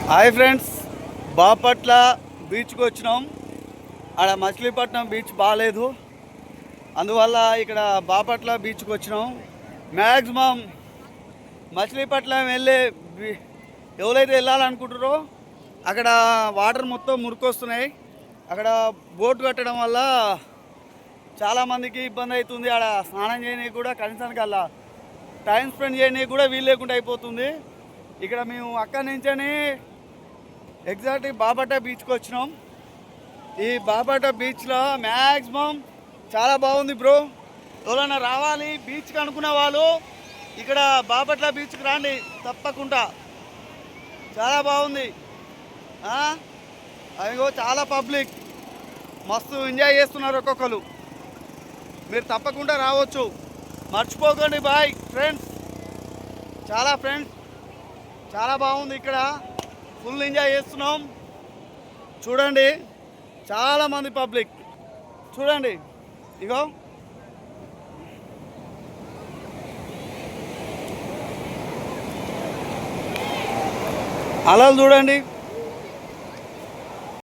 Hi friends, Bapatla బీచ్కి వచ్చినాం. ఆడ మచిలీపట్నం బీచ్ బాగాలేదు, అందువల్ల ఇక్కడ బాపట్ల బీచ్కి వచ్చినాం. మ్యాక్సిమం మచిలీపట్నం ఎవరైతే వెళ్ళాలనుకుంటారో అక్కడ వాటర్ మొత్తం మురికొస్తున్నాయి. అక్కడ బోట్ కట్టడం వల్ల చాలామందికి ఇబ్బంది అవుతుంది. ఆడ స్నానం చేయడానికి కూడా కనీసానికి అలా టైం స్పెండ్ చేయడానికి కూడా వీలు లేకుండా అయిపోతుంది. ఇక్కడ మేము అక్కడి నుంచని ఎగ్జాక్ట్లీ బాపట్ల బీచ్కి వచ్చినాం. ఈ బాపట్ల బీచ్లో మ్యాక్సిమం చాలా బాగుంది బ్రో. ఎవరైనా రావాలి బీచ్కి అనుకునే వాళ్ళు ఇక్కడ బాపట్ల బీచ్కి రండి తప్పకుండా. చాలా బాగుంది. అదిగో చాలా పబ్లిక్ మస్తు ఎంజాయ్ చేస్తున్నారు ఒక్కొక్కరు. మీరు తప్పకుండా రావచ్చు, మర్చిపోకండి. బాయ్ ఫ్రెండ్స్, చాలా బాగుంది ఇక్కడ. ఫుల్ ఎంజాయ్ చేస్తున్నాం. చూడండి, చాలామంది పబ్లిక్ చూడండి. ఇగో అలలు చూడండి.